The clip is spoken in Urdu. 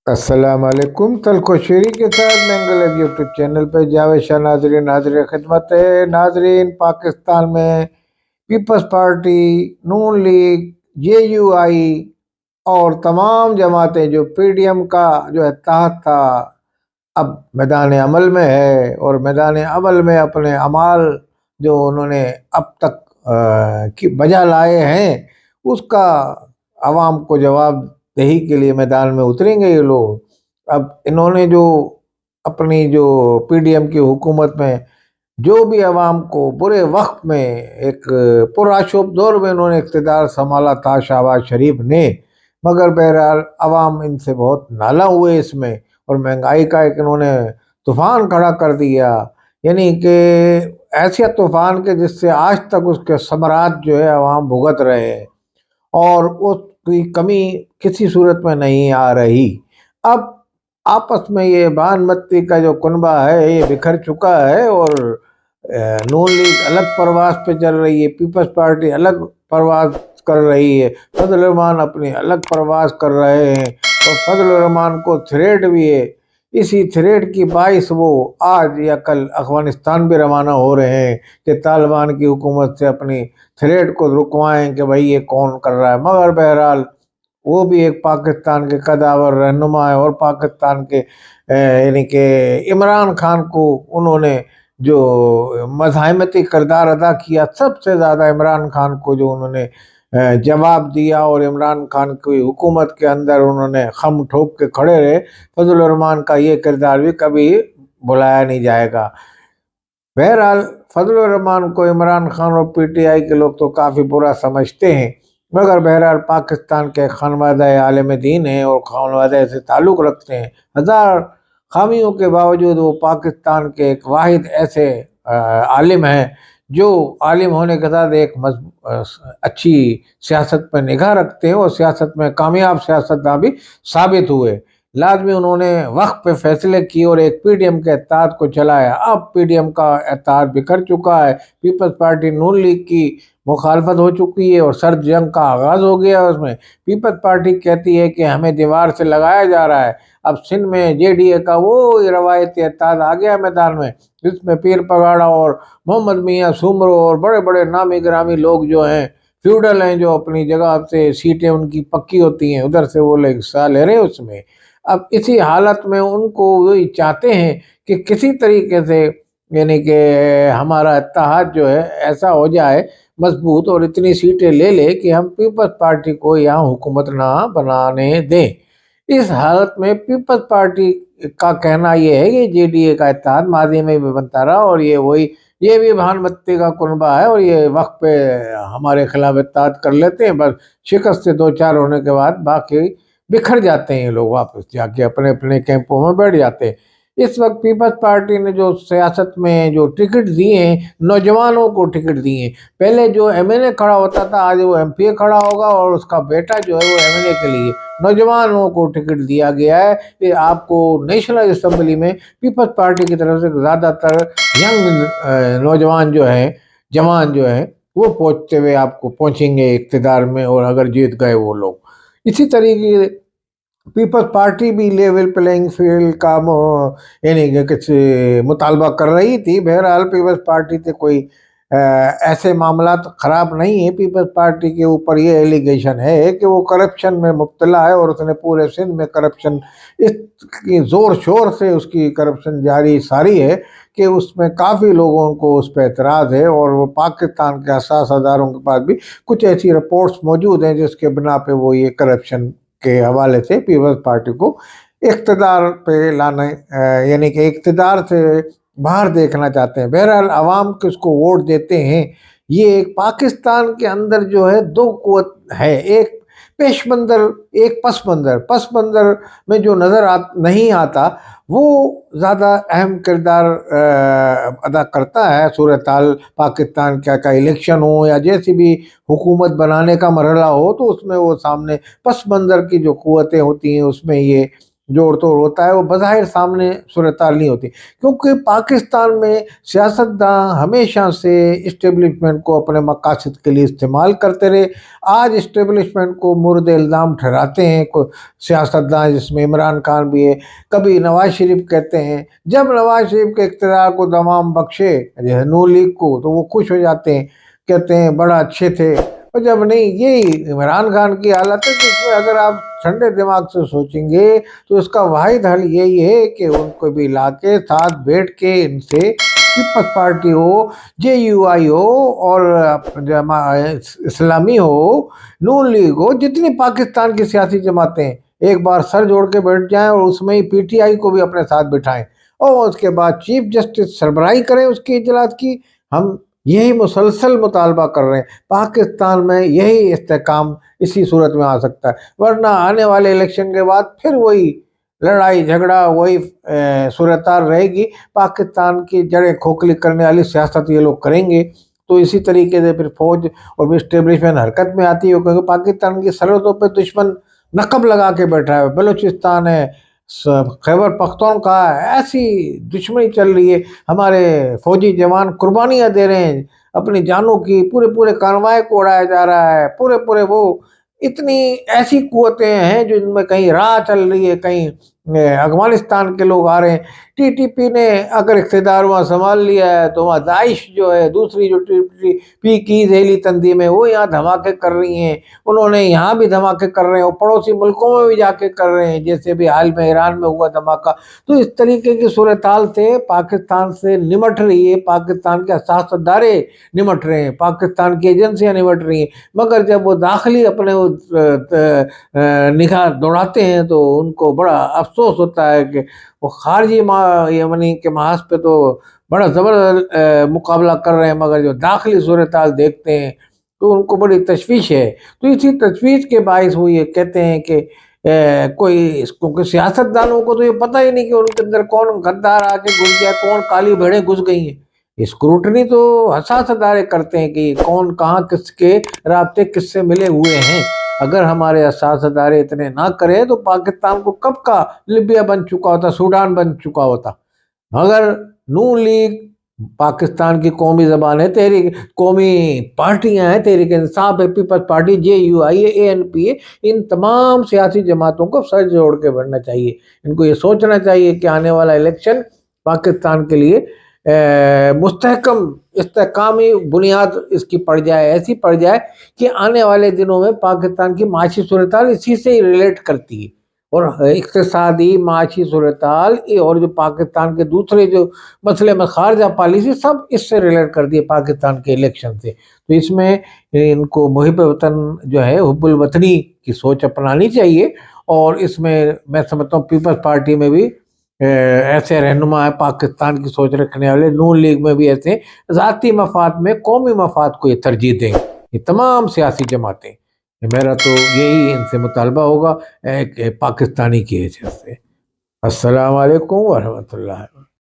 السلام علیکم، تلخ و شیری کے ساتھ مینگل ایب یوٹیوب چینل پہ جاوید شاہ ناظرین حاضر خدمت ہے۔ ناظرین، پاکستان میں پیپلز پارٹی، نون لیگ، JUI اور تمام جماعتیں جو PDM کا جو اتحاد تھا اب میدان عمل میں ہے، اور میدان عمل میں اپنے اعمال جو انہوں نے اب تک بجا لائے ہیں اس کا عوام کو جواب دہی کے لیے میدان میں اتریں گے یہ لوگ۔ اب انہوں نے جو اپنی جو PDM کی حکومت میں جو بھی عوام کو برے وقت میں ایک پرآشوب دور میں انہوں نے اقتدار سنبھالا تھا شہباز شریف نے، مگر بہرحال عوام ان سے بہت نالاں ہوئے اس میں، اور مہنگائی کا ایک انہوں نے طوفان کھڑا کر دیا، یعنی کہ ایسے طوفان کے جس سے آج تک اس کے ثمرات جو ہے عوام بھگت رہے ہیں، اور اس کی کمی کسی صورت میں نہیں آ رہی۔ اب آپس میں یہ بان متی کا جو کنبہ ہے یہ بکھر چکا ہے، اور نون لیگ الگ پرواز پہ چل رہی ہے، پیپلز پارٹی الگ پرواز کر رہی ہے، فضل الرحمان اپنی الگ پرواز کر رہے ہیں، اور فضل الرحمان کو تھریٹ بھی ہے۔ اسی تھریٹ کی باعث وہ آج یا کل افغانستان بھی روانہ ہو رہے ہیں کہ طالبان کی حکومت سے اپنی تھریٹ کو رکوائیں کہ بھائی یہ کون کر رہا ہے، مگر بہرحال وہ بھی ایک پاکستان کے قداور رہنما ہے، اور پاکستان کے یعنی کہ عمران خان کو انہوں نے جو مزاحمتی کردار ادا کیا، سب سے زیادہ عمران خان کو جو انہوں نے جواب دیا، اور عمران خان کی حکومت کے اندر انہوں نے خم ٹھوک کے کھڑے رہے، فضل الرحمان کا یہ کردار بھی کبھی بھلایا نہیں جائے گا۔ بہرحال فضل الرحمان کو عمران خان اور PTI کے لوگ تو کافی برا سمجھتے ہیں، مگر بہرحال پاکستان کے خانوادہ عالم دین ہیں اور خانوادہ سے تعلق رکھتے ہیں۔ ہزار خامیوں کے باوجود وہ پاکستان کے ایک واحد ایسے عالم ہیں جو عالم ہونے کے ساتھ ایک اچھی سیاست پہ نگاہ رکھتے ہیں، اور سیاست میں کامیاب سیاستداں بھی ثابت ہوئے۔ لازمی انہوں نے وقت پہ فیصلے کیے اور ایک PDM کے اتحاد کو چلایا۔ اب PDM کا اتحاد بکھر چکا ہے، پیپلز پارٹی نون لیگ کی مخالفت ہو چکی ہے، اور سرد جنگ کا آغاز ہو گیا۔ اس میں پیپلز پارٹی کہتی ہے کہ ہمیں دیوار سے لگایا جا رہا ہے۔ اب سندھ میں JDA کا وہ روایتی اتحاد آ گیا میدان میں، جس میں پیر پگاڑا اور محمد میاں سومرو اور بڑے بڑے نامی گرامی لوگ جو ہیں، فیوڈل ہیں، جو اپنی جگہ سے سیٹیں ان کی پکی ہوتی ہیں، ادھر سے وہ لوگ حصہ لے رہے ہیں اس میں۔ اب اسی حالت میں ان کو وہی چاہتے ہیں کہ کسی طریقے سے یعنی کہ ہمارا اتحاد جو ہے ایسا ہو جائے مضبوط، اور اتنی سیٹیں لے لے کہ ہم پیپلز پارٹی کو یہاں حکومت نہ بنانے دیں۔ اس حالت میں پیپلز پارٹی کا کہنا یہ ہے کہ JDA کا اتحاد ماضی میں بھی بنتا رہا، اور یہ بھی بھان متی کا کنبہ ہے، اور یہ وقت پہ ہمارے خلاف اتحاد کر لیتے ہیں، بس شکست سے دو چار ہونے کے بعد باقی بکھر جاتے ہیں، لوگ واپس جا کے اپنے اپنے کیمپوں میں بیٹھ جاتے ہیں۔ اس وقت پیپلز پارٹی نے جو سیاست میں جو ٹکٹ دیے ہیں، نوجوانوں کو ٹکٹ دیے ہیں۔ پہلے جو MLA کھڑا ہوتا تھا، آج وہ MP کھڑا ہوگا، اور اس کا بیٹا جو ہے وہ MLA کے لیے نوجوانوں کو ٹکٹ دیا گیا ہے کہ آپ کو نیشنل اسمبلی میں پیپلز پارٹی کی طرف سے زیادہ تر ینگ نوجوان جو ہیں، جوان جو ہیں، وہ پہنچتے ہوئے آپ کو پہنچیں گے اقتدار میں، اور اگر جیت گئے وہ لوگ۔ اسی طریقے پیپلز پارٹی بھی لیول پلینگ فیلڈ کا یعنی کہ کچھ مطالبہ کر رہی تھی۔ بہرحال پیپلز پارٹی سے کوئی ایسے معاملات خراب نہیں ہیں۔ پیپلز پارٹی کے اوپر یہ ایلیگیشن ہے کہ وہ کرپشن میں مبتلا ہے، اور اس نے پورے سندھ میں کرپشن اس کی زور شور سے اس کی کرپشن جاری ساری ہے کہ اس میں کافی لوگوں کو اس پہ اعتراض ہے، اور وہ پاکستان کے حساس اداروں کے پاس بھی کچھ ایسی رپورٹس موجود ہیں جس کے بنا پہ وہ یہ کرپشن کے حوالے سے پیپلز پارٹی کو اقتدار پہ لانے یعنی کہ اقتدار سے باہر دیکھنا چاہتے ہیں۔ بہرحال عوام کس کو ووٹ دیتے ہیں، یہ ایک پاکستان کے اندر جو ہے دو قوت ہے، ایک پیش منظر، ایک پس منظر۔ پس منظر میں جو نظر نہیں آتا وہ زیادہ اہم کردار ادا کرتا ہے۔ صورتحال پاکستان کا الیکشن ہو یا جیسی بھی حکومت بنانے کا مرحلہ ہو، تو اس میں وہ سامنے پس منظر کی جو قوتیں ہوتی ہیں اس میں یہ جوڑ توڑ ہوتا ہے وہ بظاہر سامنے صورتحال نہیں ہوتی، کیونکہ پاکستان میں سیاستداں ہمیشہ سے اسٹیبلشمنٹ کو اپنے مقاصد کے لیے استعمال کرتے رہے۔ آج اسٹیبلشمنٹ کو مورد الزام ٹھہراتے ہیں سیاستداں، جس میں عمران خان بھی ہے، کبھی نواز شریف کہتے ہیں۔ جب نواز شریف کے اقتدار کو دوام بخشے نون لیگ کو تو وہ خوش ہو جاتے ہیں، کہتے ہیں بڑا اچھے تھے، اور جب نہیں، یہی عمران خان کی حالت ہے۔ جس میں اگر آپ ٹھنڈے دماغ سے سوچیں گے تو اس کا واحد حل یہی ہے کہ ان کو بھی لا کے ساتھ بیٹھ کے ان سے پیپلز پارٹی ہو، جے یو آئی ہو، اور اسلامی ہو، نون لیگ ہو، جتنی پاکستان کی سیاسی جماعتیں ایک بار سر جوڑ کے بیٹھ جائیں اور اس میں ہی پی ٹی آئی کو بھی اپنے ساتھ بٹھائیں، اور اس کے بعد چیف جسٹس سربراہی کریں اس کی اجلاس کی۔ ہم یہی مسلسل مطالبہ کر رہے ہیں، پاکستان میں یہی استحکام اسی صورت میں آ سکتا ہے، ورنہ آنے والے الیکشن کے بعد پھر وہی لڑائی جھگڑا، وہی صورتحال رہے گی۔ پاکستان کی جڑیں کھوکھلی کرنے والی سیاست یہ لوگ کریں گے تو اسی طریقے سے پھر فوج اور بھی اسٹیبلشمنٹ حرکت میں آتی ہے، کیونکہ پاکستان کی سرحدوں پہ دشمن نقب لگا کے بیٹھا ہے، بلوچستان ہے، خیبر پختونخوا ہے، ایسی دشمنی چل رہی ہے، ہمارے فوجی جوان قربانیاں دے رہے ہیں اپنی جانوں کی، پورے کانوائے کو اڑایا جا رہا ہے، پورے وہ اتنی ایسی قوتیں ہیں جو ان میں کہیں راہ چل رہی ہے، کہیں افغانستان کے لوگ آ رہے ہیں۔ ٹی ٹی پی نے اگر اقتدار وہاں سنبھال لیا ہے تو وہاں داعش جو ہے، دوسری جو ٹی ٹی پی کی ذیلی تنظیمیں، وہ یہاں دھماکے کر رہی ہیں، انہوں نے یہاں بھی دھماکے کر رہے ہیں، اور پڑوسی ملکوں میں بھی جا کے کر رہے ہیں، جیسے بھی حال میں ایران میں ہوا دھماکہ۔ تو اس طریقے کی صورتحال سے پاکستان سے نمٹ رہی ہے، پاکستان کے اساس ادارے نمٹ رہے ہیں، پاکستان کی ایجنسیاں نمٹ رہی ہیں، مگر جب وہ داخلی اپنے نگاہ دوڑاتے ہیں تو ان کو بڑا افسوس ہوتا ہے کہ وہ خارجی یمنی کے محاذ پہ تو بڑا زبردست مقابلہ کر رہے ہیں، مگر جو داخلی صورتحال دیکھتے ہیں تو ان کو بڑی تشویش ہے۔ تو اسی تشویش کے باعث وہ یہ کہتے ہیں کہ کیونکہ سیاستدانوں کو تو یہ پتہ ہی نہیں کہ ان کے اندر کون غدار آ کے گھس گیا، کون کالی بھیڑیں گھس گئی ہیں۔ اسکروٹنی تو حساس ادارے کرتے ہیں کہ کون کہاں کس کے رابطے کس سے ملے ہوئے ہیں۔ اگر ہمارے حساس ادارے اتنے نہ کریں تو پاکستان کو کب کا لیبیا بن چکا ہوتا، سوڈان بن چکا ہوتا۔ مگر نون لیگ پاکستان کی قومی زبان ہے، تحریک قومی پارٹیاں ہیں، تحریک انصاف ہے، پیپلز پارٹی، جے یو آئی ہے، اے این پی ہے، ان تمام سیاسی جماعتوں کو سر جوڑ کے بڑھنا چاہیے۔ ان کو یہ سوچنا چاہیے کہ آنے والا الیکشن پاکستان کے لیے مستحکم استحکامی بنیاد اس کی پڑ جائے، ایسی پڑ جائے کہ آنے والے دنوں میں پاکستان کی معاشی صورتحال اسی سے ہی ریلیٹ کرتی ہے، اور اقتصادی معاشی صورتحال اور جو پاکستان کے دوسرے جو مسئلے میں خارجہ پالیسی، سب اس سے ریلیٹ کر دی ہے پاکستان کے الیکشن سے۔ تو اس میں ان کو محب وطن جو ہے، حب الوطنی کی سوچ اپنانی چاہیے، اور اس میں میں سمجھتا ہوں پیپلز پارٹی میں بھی ایسے رہنما ہے پاکستان کی سوچ رکھنے والے، نون لیگ میں بھی ایسے ذاتی مفاد میں قومی مفاد کو یہ ترجیح دیں، یہ تمام سیاسی جماعتیں۔ میرا تو یہی ان سے مطالبہ ہوگا ایک پاکستانی کی حیثیت سے۔ السلام علیکم ورحمۃ اللہ۔